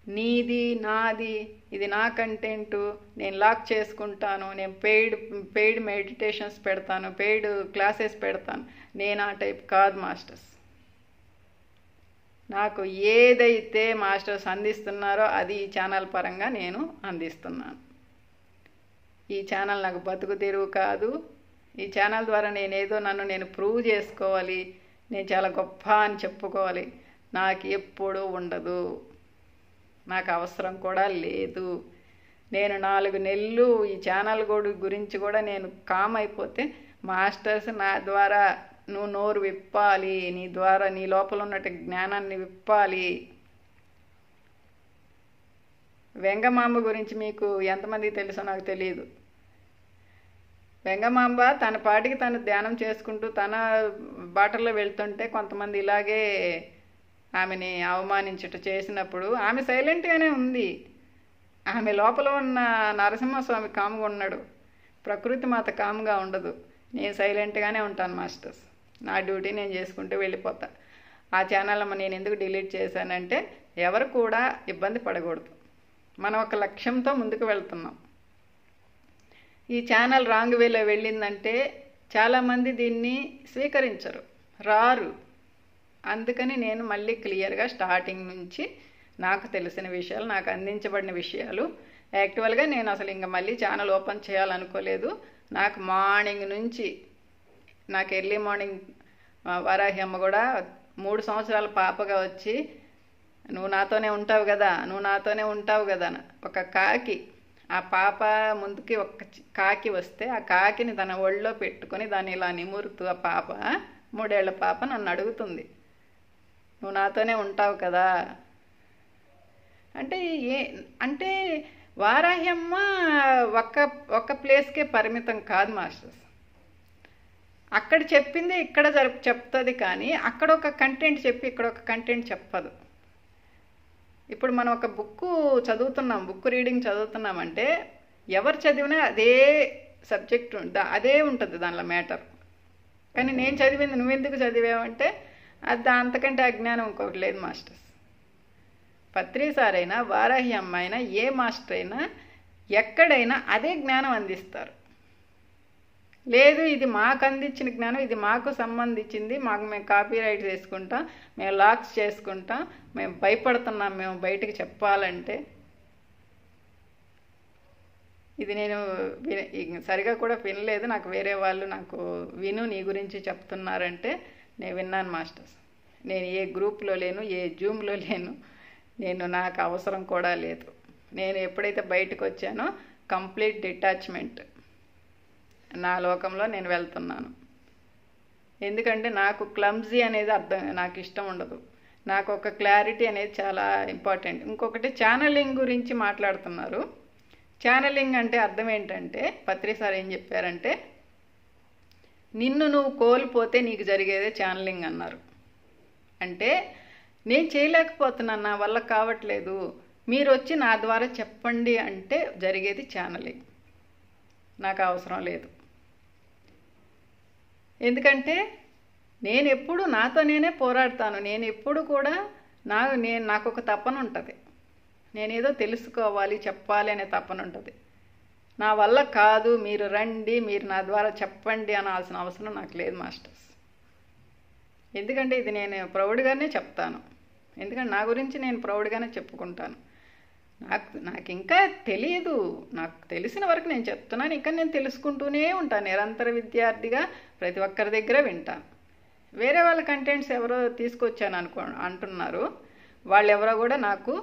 Speaker 1: నీది నాది, ఇది నా కంటెంటు, నేను లాక్ చేసుకుంటాను, నేను పెయిడ్ మెడిటేషన్స్ పెడతాను, పెయిడ్ క్లాసెస్ పెడతాను, నేను ఆ టైప్ కాదు మాస్టర్స్. నాకు ఏదైతే మాస్టర్స్ అందిస్తున్నారో అది ఈ ఛానల్ పరంగా నేను అందిస్తున్నాను. ఈ ఛానల్ నాకు బతుకు తెరువు కాదు. ఈ ఛానల్ ద్వారా నేనేదో నేను ప్రూవ్ చేసుకోవాలి, నేను చాలా గొప్ప అని చెప్పుకోవాలి, నాకు ఎప్పుడూ ఉండదు. నాకు అవసరం కూడా లేదు. నేను 4 నెలలు ఈ ఛానల్ గురించి కూడా నేను కామ్ అయిపోతే, మాస్టర్స్ నా ద్వారా నువ్వు నోరు విప్పాలి, నీ ద్వారా నీ లోపల ఉన్నట్టు జ్ఞానాన్ని విప్పాలి. వెంగమాంబ గురించి మీకు ఎంతమందికి తెలుసో నాకు తెలియదు. వెంగమాంబ తన పాటికి తను ధ్యానం చేసుకుంటూ తన బాటల్లో వెళ్తుంటే కొంతమంది ఇలాగే ఆమెని అవమానించుట చేసినప్పుడు ఆమె సైలెంట్గానే ఉంది. ఆమె లోపల ఉన్న నరసింహస్వామి కామ్గా ఉన్నాడు, ప్రకృతి మాత కామ్గా ఉండదు. నేను సైలెంట్గానే ఉంటాను మాస్టర్స్. నా డ్యూటీ నేను చేసుకుంటూ వెళ్ళిపోతా. ఆ ఛానల్ నేను ఎందుకు డిలీట్ చేశానంటే, ఎవరు కూడా ఇబ్బంది పడకూడదు. మనం ఒక లక్ష్యంతో ముందుకు వెళ్తున్నాం. ఈ ఛానల్ రాంగ్ వేలో వెళ్ళిందంటే చాలామంది దీన్ని స్వీకరించరు, రారు. అందుకని నేను మళ్ళీ క్లియర్గా స్టార్టింగ్ నుంచి నాకు తెలిసిన విషయాలు, నాకు అందించబడిన విషయాలు, యాక్చువల్గా నేను అసలు ఇంకా మళ్ళీ ఛానల్ ఓపెన్ చేయాలనుకోలేదు. నాకు మార్నింగ్ నుంచి నాకు ఎర్లీ మార్నింగ్ వారాహి అమ్మ కూడా 3 సంవత్సరాల పాపగా వచ్చి, నువ్వు నాతోనే ఉంటావు కదా ఒక కాకి, ఆ పాప ముందుకి ఒక కాకి వస్తే ఆ కాకిని తన ఒళ్ళో పెట్టుకొని దాన్ని ఇలా నిమురుతూ ఆ పాప 3 ఏళ్ల పాప నన్ను అడుగుతుంది, నువ్వు నాతోనే ఉంటావు కదా, అంటే ఏ అంటే వారాహ్యమ్మ ఒక్క ఒక్క ప్లేస్కే పరిమితం కాదు మాస్టర్స్. అక్కడ చెప్పింది ఇక్కడ చెప్తుంది, కానీ అక్కడ ఒక కంటెంట్ చెప్పి ఇక్కడ ఒక కంటెంట్ చెప్పదు. ఇప్పుడు మనం ఒక బుక్ చదువుతున్నాం, బుక్ రీడింగ్ చదువుతున్నామంటే ఎవరు చదివినా అదే సబ్జెక్ట్ అదే ఉంటుంది దానిలో మ్యాటర్. కానీ నేను చదివింది నువ్వెందుకు చదివావంటే అది అంతకంటే అజ్ఞానం ఇంకొకటి లేదు మాస్టర్స్. పత్రి సార్ అయినా వారాహి అమ్మ అయినా ఏ మాస్టర్ అయినా ఎక్కడైనా అదే జ్ఞానం అందిస్తారు. లేదు ఇది మాకు అందించిన జ్ఞానం, ఇది మాకు సంబంధించింది, మేము కాపీరైట్ చేసుకుంటాం, మేము లాక్స్ చేసుకుంటాం, మేము భయపడుతున్నాం మేము బయటకు చెప్పాలంటే. ఇది నేను సరిగా కూడా వినలేదు, నాకు వేరే వాళ్ళు నాకు విను నీ గురించి చెప్తున్నారంటే నేను విన్నాను మాస్టర్స్. నేను ఏ గ్రూప్లో లేను, ఏ జూమ్లో లేను, నాకు అవసరం కూడా లేదు. నేను ఎప్పుడైతే బయటకు వచ్చానో కంప్లీట్ డిటాచ్మెంట్, నా లోకంలో నేను వెళ్తున్నాను. ఎందుకంటే నాకు క్లమ్జీ అనేది నాకు ఇష్టం ఉండదు. నాకు ఒక క్లారిటీ అనేది చాలా ఇంపార్టెంట్. ఇంకొకటి ఛానలింగ్ గురించి మాట్లాడుతున్నారు. ఛానలింగ్ అంటే అర్థం ఏంటంటే పత్రి సార్ ఏం చెప్పారంటే నిన్ను నువ్వు కోల్పోతే నీకు జరిగేదే ఛానలింగ్ అన్నారు. అంటే నేను చేయలేకపోతున్నాను, నా వల్ల కావట్లేదు, మీరు వచ్చి నా ద్వారా చెప్పండి అంటే జరిగేది ఛానలింగ్. నాకు అవసరం లేదు. ఎందుకంటే నేను ఎప్పుడు నాతో నేనే పోరాడతాను. నేను ఎప్పుడు కూడా నాకు ఒక తపన ఉంటుంది, నేనేదో తెలుసుకోవాలి చెప్పాలి అనే తపన ఉంటుంది. నా వల్ల కాదు, మీరు రండి, మీరు నా ద్వారా చెప్పండి అనాల్సిన అవసరం నాకు లేదు మాస్టర్స్. ఎందుకంటే ఇది నేను ప్రౌడ్గానే చెప్తాను. ఎందుకంటే నా గురించి నేను ప్రౌడ్గానే చెప్పుకుంటాను. నాకు ఇంకా తెలియదు, నాకు తెలిసిన వరకు నేను చెప్తున్నాను. ఇంకా నేను తెలుసుకుంటూనే ఉంటాను. నిరంతర విద్యార్థిగా ప్రతి ఒక్కరి దగ్గర వింటాను. వేరే వాళ్ళ కంటెంట్స్ ఎవరో తీసుకొచ్చాను అంటున్నారు. వాళ్ళు ఎవరో కూడా నాకు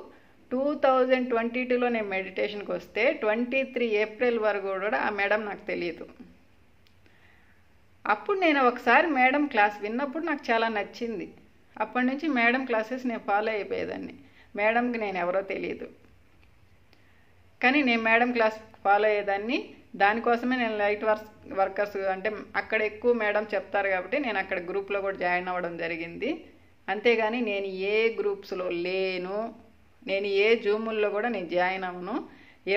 Speaker 1: 2022లో నేను మెడిటేషన్కి వస్తే 23 ఏప్రిల్ వరకు కూడా ఆ మేడం నాకు తెలియదు. అప్పుడు నేను ఒకసారి మేడం క్లాస్ విన్నప్పుడు నాకు చాలా నచ్చింది. అప్పటి నుంచి మేడం క్లాసెస్ నేను ఫాలో అయిపోయేదాన్ని. మేడంకి నేను ఎవరో తెలియదు, కానీ నేను మేడం క్లాస్ ఫాలో అయ్యేదాన్ని. దానికోసమే నేను లైట్ వర్కర్స్ అంటే అక్కడ ఎక్కువ మేడం చెప్తారు కాబట్టి నేను అక్కడ గ్రూప్లో కూడా జాయిన్ అవ్వడం జరిగింది. అంతేగాని నేను ఏ గ్రూప్స్లో లేను, నేను ఏ జూముల్లో కూడా నేను జాయిన్ అవ్వను.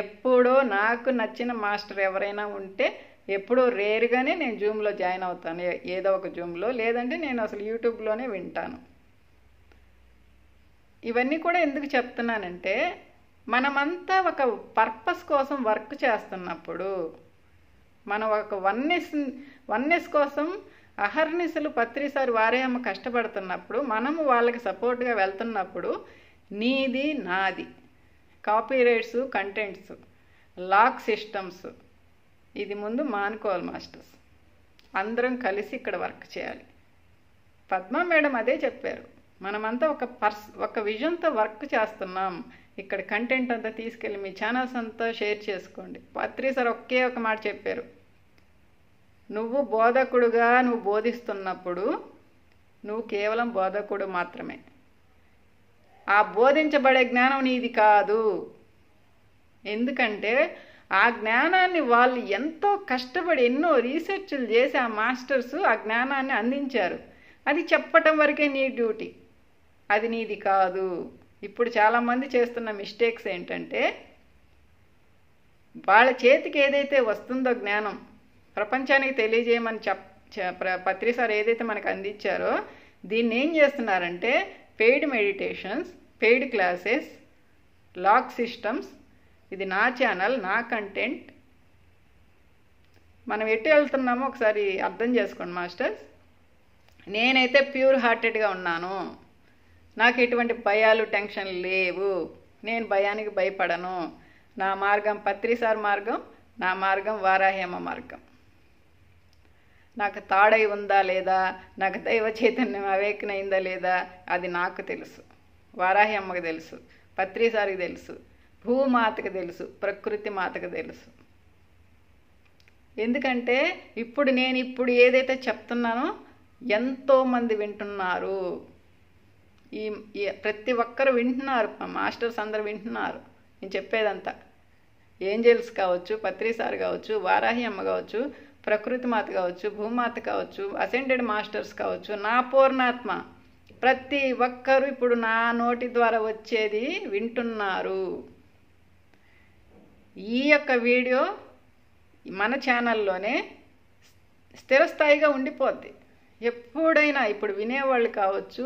Speaker 1: ఎప్పుడో నాకు నచ్చిన మాస్టర్ ఎవరైనా ఉంటే ఎప్పుడో రేరుగానే నేను జూమ్లో జాయిన్ అవుతాను, ఏదో ఒక జూమ్లో. లేదంటే నేను అసలు యూట్యూబ్లోనే వింటాను. ఇవన్నీ కూడా ఎందుకు చెప్తున్నానంటే మనమంతా ఒక పర్పస్ కోసం వర్క్ చేస్తున్నప్పుడు, మనం ఒక వన్నెస్ కోసం అహర్నిశలు పత్రిసారి వారేమ్మ కష్టపడుతున్నప్పుడు, మనము వాళ్ళకి సపోర్ట్గా వెళ్తున్నప్పుడు నీది నాది కాపీరైట్స్, కంటెంట్స్, లాక్ సిస్టమ్స్ ఇది ముందు మానుకోవాలి మాస్టర్స్. అందరం కలిసి ఇక్కడ వర్క్ చేయాలి. పద్మ మేడం అదే చెప్పారు. మనమంతా ఒక విజన్తో వర్క్ చేస్తున్నాం. ఇక్కడ కంటెంట్ అంతా తీసుకెళ్ళి మీ ఛానల్స్ అంతా షేర్ చేసుకోండి. పత్రి సార్ ఒకే ఒక మాట చెప్పారు, నువ్వు బోధకుడుగా నువ్వు బోధిస్తున్నప్పుడు నువ్వు కేవలం బోధకుడు మాత్రమే. ఆ బోధించబడే జ్ఞానం నీది కాదు. ఎందుకంటే ఆ జ్ఞానాన్ని వాళ్ళు ఎంతో కష్టపడి ఎన్నో రీసెర్చ్లు చేసి ఆ మాస్టర్స్ ఆ జ్ఞానాన్ని అందించారు. అది చెప్పటం వరకే నీ డ్యూటీ, అది నీది కాదు. ఇప్పుడు చాలామంది చేస్తున్న మిస్టేక్స్ ఏంటంటే వాళ్ళ చేతికి ఏదైతే వస్తుందో జ్ఞానం ప్రపంచానికి తెలియజేయమని పత్రి సార్ ఏదైతే మనకు అందించారో దీన్ని ఏం చేస్తున్నారంటే paid meditations, paid classes, lock systems, ఇది నా ఛానల్, నా కంటెంట్, మనం ఎటు వెళ్తున్నామో ఒకసారి అర్థం చేసుకోండి మాస్టర్స్. నేనైతే ప్యూర్ హార్టెడ్గా ఉన్నాను, నాకు ఎటువంటి భయాలు టెన్షన్ లేవు, నేను భయానికి భయపడను. నా మార్గం పత్రి సార్ మార్గం, నా మార్గం వారాహ్యమ్మ మార్గం. నాకు తాడై ఉందా లేదా, నాకు దైవ చైతన్యం అవేకనైందా లేదా అది నాకు తెలుసు, వారాహి అమ్మకి తెలుసు, పత్రి సార్కి తెలుసు, భూమాతకు తెలుసు, ప్రకృతి మాతకు తెలుసు. ఎందుకంటే నేను ఇప్పుడు ఏదైతే చెప్తున్నానో ఎంతోమంది వింటున్నారు. ప్రతి ఒక్కరు వింటున్నారు, మాస్టర్స్ అందరు వింటున్నారు నేను చెప్పేదంతా. ఏంజల్స్ కావచ్చు, పత్రిసార్ కావచ్చు, వారాహి అమ్మ కావచ్చు, ప్రకృతి మాత కావచ్చు, భూమాత కావచ్చు, అసెండెడ్ మాస్టర్స్ కావచ్చు, నా పూర్ణాత్మ, ప్రతి ఒక్కరు ఇప్పుడు నా నోటి ద్వారా వచ్చేది వింటున్నారు. ఈ యొక్క వీడియో మన ఛానల్లోనే స్థిరస్థాయిగా ఉండిపోద్ది. ఎప్పుడైనా ఇప్పుడు వినేవాళ్ళు కావచ్చు,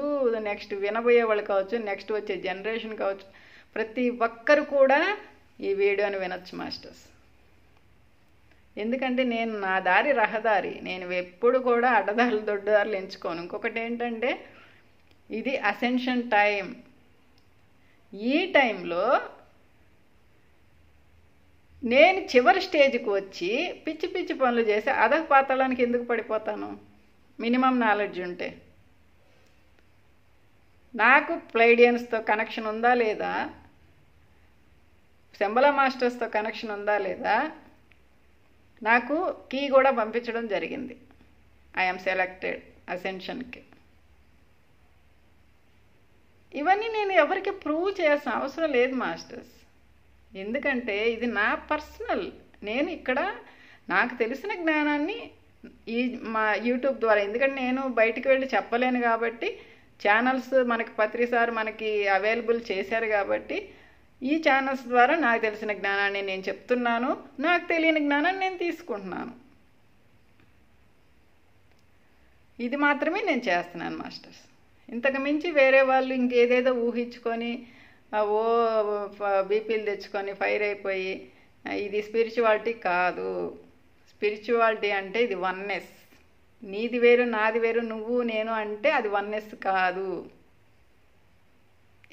Speaker 1: నెక్స్ట్ వినబోయే వాళ్ళు కావచ్చు, నెక్స్ట్ వచ్చే జనరేషన్ కావచ్చు, ప్రతి ఒక్కరు కూడా ఈ వీడియోని వినొచ్చు మాస్టర్స్. ఎందుకంటే నేను నా దారి రహదారి, నేను ఎప్పుడు కూడా అడ్డదారులు దొడ్డదారులు ఎంచుకోను. ఇంకొకటి ఏంటంటే ఇది అసెన్షన్ టైం. ఈ టైంలో నేను చివరి స్టేజ్కి వచ్చి పిచ్చి పిచ్చి పనులు చేసి అధపాతాళానికి ఎందుకు పడిపోతాను? మినిమం నాలెడ్జ్ ఉంటే. నాకు ప్లైడియన్స్తో కనెక్షన్ ఉందా లేదా, శంబల మాస్టర్స్తో కనెక్షన్ ఉందా లేదా, నాకు కీ కూడా పంపించడం జరిగింది. ఐఎమ్ సెలెక్టెడ్ అసెన్షన్కి. ఇవన్నీ నేను ఎవరికి ప్రూవ్ చేయాల్సిన అవసరం లేదు మాస్టర్స్. ఎందుకంటే ఇది నా పర్సనల్. నేను ఇక్కడ నాకు తెలిసిన జ్ఞానాన్ని ఈ మా యూట్యూబ్ ద్వారా, ఎందుకంటే నేను బయటికి వెళ్ళి చెప్పలేను కాబట్టి ఛానల్స్ మనకి పత్రిసార్ మనకి అవైలబుల్ చేశారు కాబట్టి ఈ ఛానల్స్ ద్వారా నాకు తెలిసిన జ్ఞానాన్ని నేను చెప్తున్నాను, నాకు తెలియని జ్ఞానాన్ని నేను తీసుకుంటున్నాను. ఇది మాత్రమే నేను చేస్తున్నాను మాస్టర్స్. ఇంతకు మించి వేరే వాళ్ళు ఇంకేదేదో ఊహించుకొని ఓ బీపీలు తెచ్చుకొని ఫైర్ అయిపోయి ఇది స్పిరిచువాలిటీ కాదు. స్పిరిచువాలిటీ అంటే ఇది వన్నెస్. నీది వేరు నాది వేరు, నువ్వు నేను అంటే అది వన్నెస్ కాదు,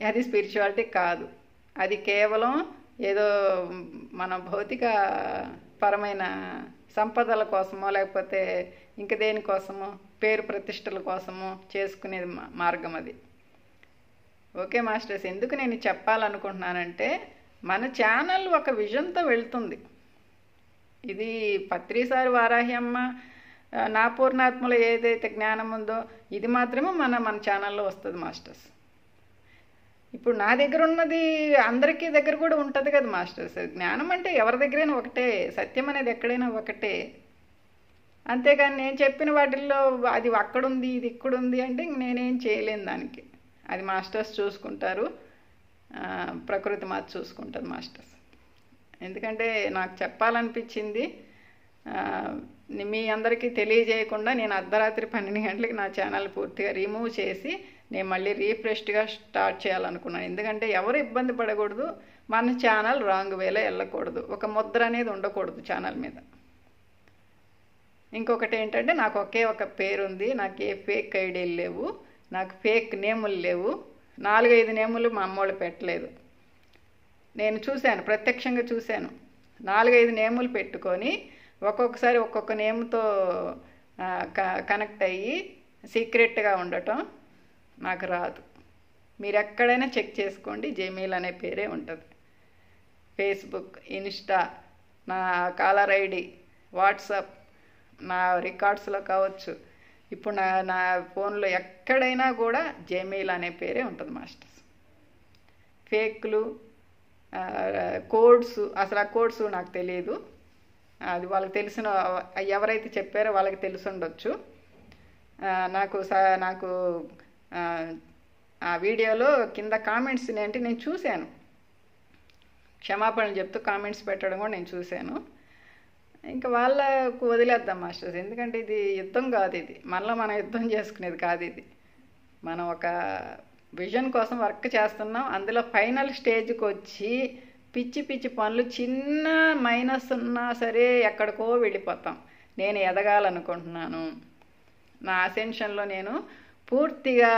Speaker 1: అది స్పిరిచువాలిటీ కాదు. అది కేవలం ఏదో మన భౌతిక పరమైన సంపదల కోసమో లేకపోతే ఇంక దేనికోసమో పేరు ప్రతిష్టల కోసమో చేసుకునేది మార్గం అది. ఓకే మాస్టర్స్, ఎందుకు నేను చెప్పాలనుకుంటున్నానంటే మన ఛానల్ ఒక విజన్తో వెళ్తుంది. ఇది పత్రిసారి వారాహి అమ్మ నా పూర్ణాత్మలో ఏదైతే జ్ఞానం ఉందో ఇది మాత్రమే మన ఛానల్లో వస్తుంది మాస్టర్స్. ఇప్పుడు నా దగ్గర ఉన్నది అందరికీ దగ్గర కూడా ఉంటుంది కదా మాస్టర్స్. జ్ఞానం అంటే ఎవరి దగ్గరైనా ఒకటే, సత్యం అనేది ఎక్కడైనా ఒకటే. అంతేగాని నేను చెప్పిన వాటిల్లో అది అక్కడుంది ఇది ఇక్కడుంది అంటే నేనేం చేయలేను దానికి. అది మాస్టర్స్ చూసుకుంటారు, ప్రకృతి మాత చూసుకుంటుంది మాస్టర్స్. ఎందుకంటే నాకు చెప్పాలనిపించింది మీ అందరికీ తెలియజేయకుండా నేను అర్ధరాత్రి 12 గంటలకి నా ఛానల్ పూర్తిగా రిమూవ్ చేసి నేను మళ్ళీ రీఫ్రెష్గా స్టార్ట్ చేయాలనుకున్నాను. ఎందుకంటే ఎవరు ఇబ్బంది పడకూడదు, మన ఛానల్ రాంగ్ వేలో వెళ్ళకూడదు, ఒక ముద్ర అనేది ఉండకూడదు ఛానల్ మీద. ఇంకొకటి ఏంటంటే నాకు ఒకే ఒక పేరు ఉంది, నాకు ఏ ఫేక్ ఐడీలు లేవు, నాకు ఫేక్ నేములు లేవు. 4-5 నేములు మా అమ్మోళ్ళు పెట్టలేదు. నేను చూశాను, ప్రత్యక్షంగా చూశాను. 4-5 నేములు పెట్టుకొని ఒక్కొక్కసారి ఒక్కొక్క నేమ్తో కనెక్ట్ అయ్యి సీక్రెట్గా ఉండటం నాకు రాదు. మీరు ఎక్కడైనా చెక్ చేసుకోండి, జమీల్ అనే పేరే ఉంటుంది. ఫేస్బుక్, ఇన్స్టా, నా కాలర్ ఐడి, వాట్సాప్, నా రికార్డ్స్లో కావచ్చు, ఇప్పుడు నా ఫోన్లో ఎక్కడైనా కూడా జమీల్ అనే పేరే ఉంటుంది మాస్టర్స్. ఫేక్లు, కోడ్స్, అసలు ఆ కోడ్స్ నాకు తెలియదు. అది వాళ్ళకి తెలిసిన ఎవరైతే చెప్పారో వాళ్ళకి తెలిసి ఉండొచ్చు. నాకు ఆ వీడియోలో కింద కామెంట్స్ అంటే నేను చూశాను, క్షమాపణలు చెప్తూ కామెంట్స్ పెట్టడం కూడా నేను చూశాను. ఇంకా వాళ్ళకు వదిలేద్దాం మాస్టర్స్. ఎందుకంటే ఇది యుద్ధం కాదు, ఇది మనలో మనం యుద్ధం చేసుకునేది కాదు. ఇది మనం ఒక విజన్ కోసం వర్క్ చేస్తున్నాం. అందులో ఫైనల్ స్టేజ్కి వచ్చి పిచ్చి పిచ్చి పనులు, చిన్న మైనస్ ఉన్నా సరే ఎక్కడికో వెళ్ళిపోతాం. నేను ఎదగాలనుకుంటున్నాను, నా అసెన్షన్లో నేను పూర్తిగా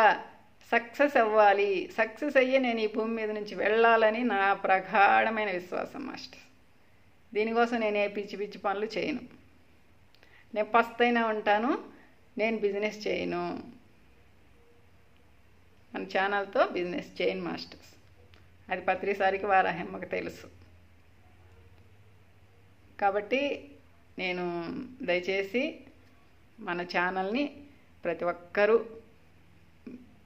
Speaker 1: సక్సెస్ అవ్వాలి, సక్సెస్ అయ్యి నేను ఈ భూమి మీద నుంచి వెళ్ళాలని నా ప్రగాఢమైన విశ్వాసం మాస్టర్. దీనికోసం నేను ఏ పిచ్చి పిచ్చి పనులు చేయను. నేను పస్తైనా ఉంటాను, నేను బిజినెస్ చేయను, మన ఛానల్తో బిజినెస్ చేయను మాస్టర్స్. అది పత్రిసారికి వారాహమ్మకు తెలుసు. కాబట్టి నేను దయచేసి మన ఛానల్ని ప్రతి ఒక్కరూ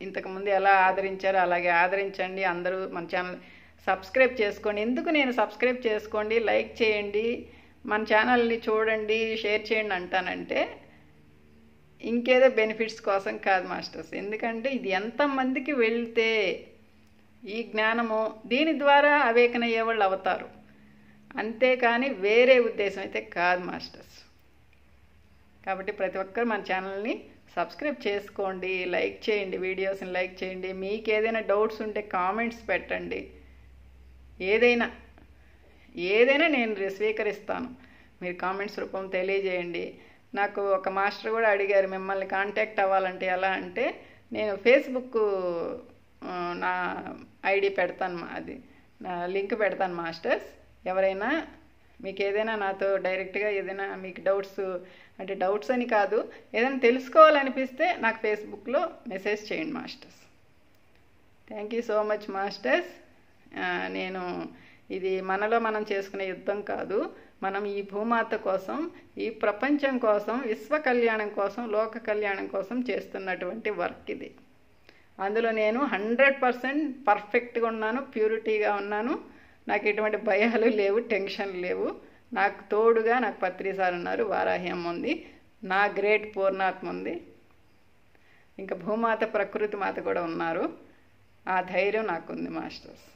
Speaker 1: ఇంతకుముందు ఎలా ఆదరించారో అలాగే ఆదరించండి. అందరూ మన ఛానల్ సబ్స్క్రైబ్ చేసుకోండి. ఎందుకు నేను సబ్స్క్రైబ్ చేసుకోండి, లైక్ చేయండి, మన ఛానల్ని చూడండి, షేర్ చేయండి అంటానంటే ఇంకేదో బెనిఫిట్స్ కోసం కాదు మాస్టర్స్. ఎందుకంటే ఇది ఎంతమందికి వెళ్తే ఈ జ్ఞానము దీని ద్వారా అవేకన అయ్యేవాళ్ళు అవుతారు, అంతేకాని వేరే ఉద్దేశం అయితే కాదు మాస్టర్స్. కాబట్టి ప్రతి ఒక్కరు మన ఛానల్ని సబ్స్క్రైబ్ చేసుకోండి, లైక్ చేయండి, వీడియోస్ని లైక్ చేయండి. మీకు ఏదైనా డౌట్స్ ఉంటే కామెంట్స్ పెట్టండి. ఏదైనా నేను స్వీకరిస్తాను. మీరు కామెంట్స్ రూపం తెలియజేయండి. నాకు ఒక మాస్టర్ కూడా అడిగారు, మిమ్మల్ని కాంటాక్ట్ అవ్వాలంటే ఎలా అంటే, నేను ఫేస్బుక్ నా ఐడి పెడతాను, అది నా లింక్ పెడతాను మాస్టర్స్. ఎవరైనా మీకు ఏదైనా నాతో డైరెక్ట్గా ఏదైనా మీకు డౌట్స్, అంటే డౌట్స్ అని కాదు, ఏదైనా తెలుసుకోవాలనిపిస్తే నాకు ఫేస్బుక్లో మెసేజ్ చేయండి masters. Thank you so much masters. నేను ఇది మనలో మనం చేసుకునే యుద్ధం కాదు, మనం ఈ భూమాత కోసం, ఈ ప్రపంచం కోసం, విశ్వ కళ్యాణం కోసం, లోక కళ్యాణం కోసం చేస్తున్నటువంటి వర్క్ ఇది. అందులో నేను 100% పర్ఫెక్ట్గా ఉన్నాను, ప్యూరిటీగా ఉన్నాను. నాకు ఎటువంటి భయాలు లేవు, టెన్షన్ లేవు. నాకు తోడుగా నాకు పత్రి సార్ ఉన్నారు, వారాహి అమ్మ ఉంది, నా గ్రేట్ పూర్ణాత్మ ఉంది, ఇంకా భూమాత ప్రకృతి మాత కూడా ఉన్నారు. ఆ ధైర్యం నాకుంది మాస్టర్స్.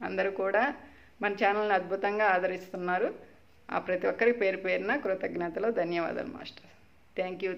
Speaker 1: అందరూ కూడా మన ఛానల్ని అద్భుతంగా ఆదరిస్తున్నారు. ఆ ప్రతి ఒక్కరికి పేరు పేరున కృతజ్ఞతలు, ధన్యవాదాలు మాస్టర్స్. Thank you.